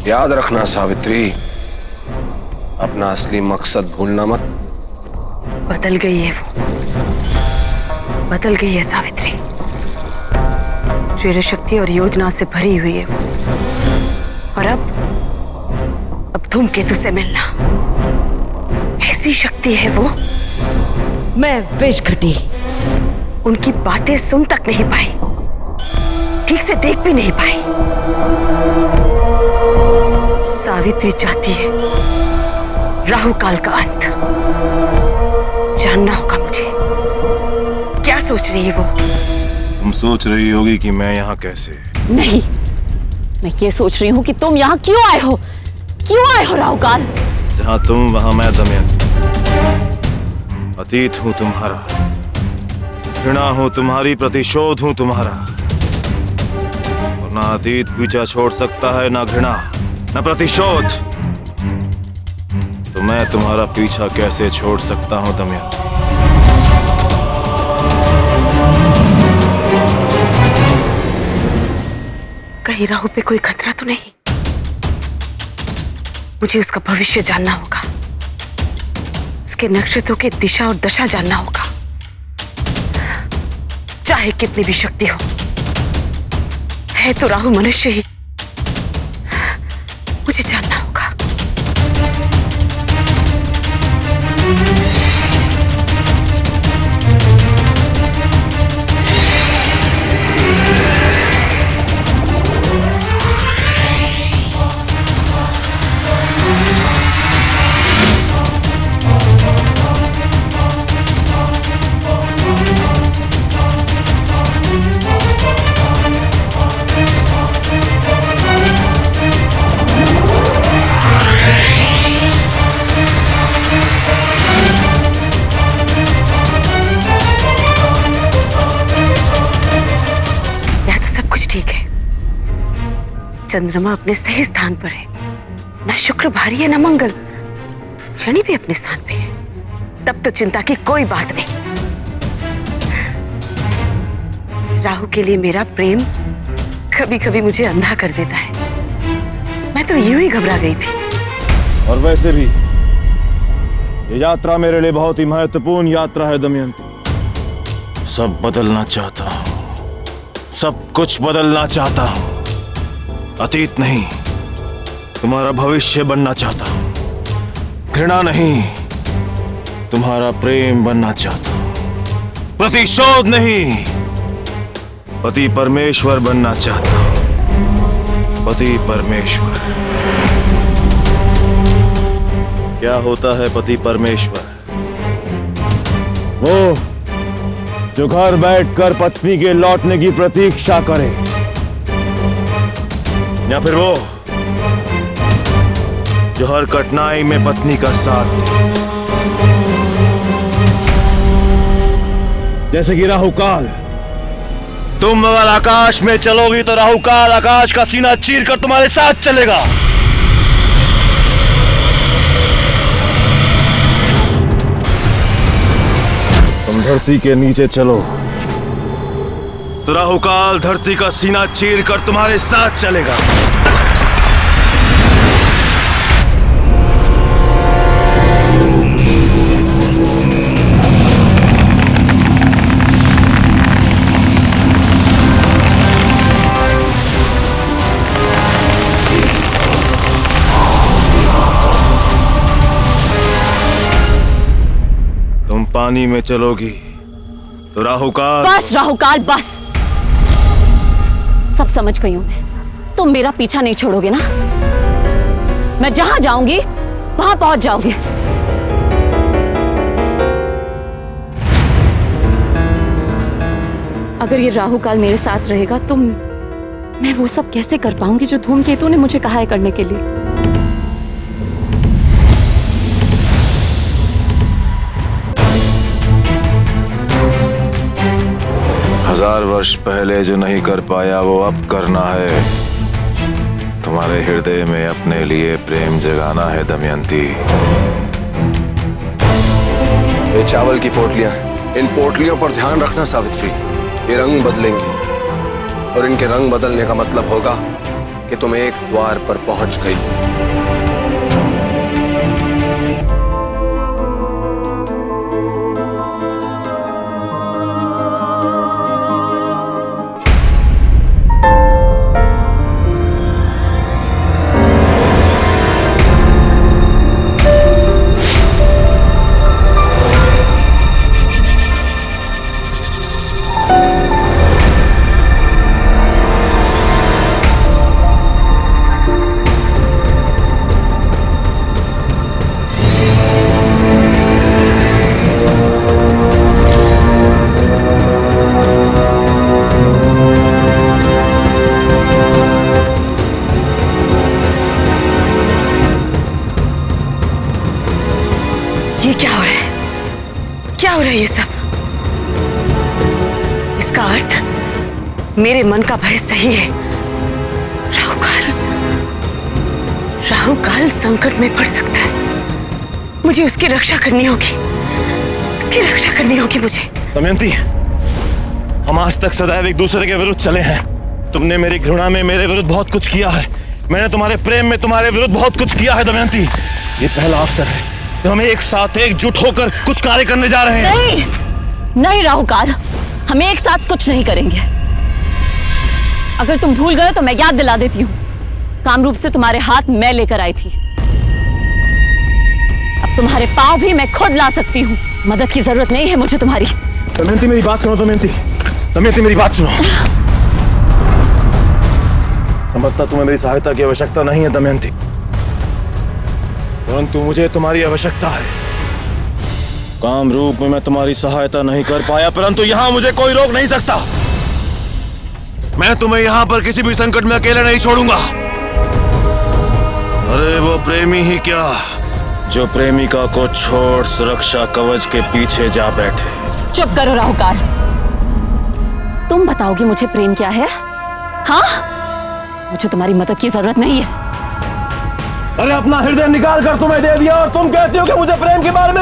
याद रखना सावित्री, अपना असली मकसद भूलना मत। बदल गई है वो, बदल गई है सावित्री। वीर शक्ति और योजना से भरी हुई है वो। और अब धूमकेतु से मिलना, ऐसी शक्ति है वो। मैं विष घटी उनकी बातें सुन तक नहीं पाई, ठीक से देख भी नहीं पाई। सावित्री चाहती है राहु काल का अंत। जानना होगा मुझे, क्या सोच रही है वो? तुम सोच रही होगी कि मैं यहाँ कैसे? नहीं, मैं ये सोच रही हूँ कि तुम यहाँ क्यों आए हो? क्यों आए हो राहु काल? जहाँ तुम वहाँ मैं दमयंती। अतीत हूँ तुम्हारा, घृणा हूँ तुम्हारी, प्रतिशोध हूँ तुम्हारा। और ना अतीत पीछा छोड़ सकता है, ना घृणा न प्रतिशोध। तो मैं तुम्हारा पीछा कैसे छोड़ सकता हूं दमयंती? कहीं राहु पे कोई खतरा तो नहीं? मुझे उसका भविष्य जानना होगा, उसके नक्षत्रों की दिशा और दशा जानना होगा। चाहे कितनी भी शक्ति हो, है तो राहु मनुष्य ही। मुझे जानना होगा। चंद्रमा अपने सही स्थान पर है, ना शुक्र भारी है ना मंगल, शनि भी अपने स्थान पे है। तब तो चिंता की कोई बात नहीं। राहु के लिए मेरा प्रेम कभी कभी मुझे अंधा कर देता है। मैं तो यूं ही घबरा गई थी। और वैसे भी ये यात्रा मेरे लिए बहुत ही महत्वपूर्ण यात्रा है दमयंती। सब बदलना चाहता हूं, सब कुछ बदलना चाहता हूं। अतीत नहीं, तुम्हारा भविष्य बनना चाहता हूं। घृणा नहीं, तुम्हारा प्रेम बनना चाहता हूं। प्रतिशोध नहीं, पति परमेश्वर बनना चाहता हूं। पति परमेश्वर। क्या होता है पति परमेश्वर? वो जो घर बैठकर पत्नी के लौटने की प्रतीक्षा करे, या फिर वो जो हर कठिनाई में पत्नी का साथ दे। जैसे कि राहु काल। तुम अगर आकाश में चलोगी तो राहु काल आकाश का सीना चीर कर तुम्हारे साथ चलेगा। तुम धरती के नीचे चलो तो राहु काल धरती का सीना चीर कर तुम्हारे साथ चलेगा। तुम पानी में चलोगी तो राहु काल। बस राहु काल, बस। सब समझ गई हूं मैं। तुम मेरा पीछा नहीं छोड़ोगे ना? मैं जहां जाऊंगी वहां पहुंच जाओगे। अगर ये राहु काल मेरे साथ रहेगा तो मैं वो सब कैसे कर पाऊंगी जो धूमकेतु ने मुझे कहा है करने के लिए। 1000 वर्ष पहले जो नहीं कर पाया वो अब करना है। तुम्हारे हृदय में अपने लिए प्रेम जगाना है दमयंती। ये चावल की पोटलियां हैं। इन पोटलियों पर ध्यान रखना सावित्री, ये रंग बदलेंगी और इनके रंग बदलने का मतलब होगा कि तुम एक द्वार पर पहुंच गई। ये क्या हो रहा है? क्या हो रहा है ये सब? इसका अर्थ मेरे मन का भय सही है। राहुकाल संकट में पड़ सकता है। मुझे उसकी रक्षा करनी होगी। उसकी रक्षा करनी होगी मुझे। दमयंती, हम आज तक सदैव एक दूसरे के विरुद्ध चले हैं। तुमने मेरी घृणा में मेरे विरुद्ध बहुत कुछ किया है, मैंने तुम्हारे प्रेम में तुम्हारे विरुद्ध बहुत कुछ किया है दमयंती। ये पहला अवसर है तो हम एक साथ एकजुट होकर कुछ कार्य करने जा रहे हैं। नहीं नहीं राहुकाल, हम एक साथ कुछ नहीं करेंगे। अगर तुम भूल गए तो मैं याद दिला देती हूँ। कामरूप से तुम्हारे हाथ मैं लेकर आई थी, अब तुम्हारे पांव भी मैं खुद ला सकती हूँ। मदद की जरूरत नहीं है मुझे तुम्हारी। दमयंती मेरी बात सुनो। दमयंती मेरी बात सुनो। समझता तुम्हें मेरी सहायता की आवश्यकता नहीं है दमयंती, परंतु मुझे तुम्हारी आवश्यकता है। कामरूप में मैं तुम्हारी सहायता नहीं कर पाया, परंतु यहां मुझे कोई रोक नहीं सकता। मैं तुम्हें यहां पर किसी भी संकट में अकेले नहीं छोड़ूंगा। अरे वो प्रेमी ही क्या, जो प्रेमिका को छोड़ सुरक्षा कवच के पीछे जा बैठे। चुप करो राहुकाल, तुम बताओगी मुझे प्रेम क्या है? हाँ, मुझे तुम्हारी मदद की जरूरत नहीं है। अरे अपना हृदय निकाल कर तुम्हें दे दिया और तुम कहती हो कि मुझे प्रेम के बारे में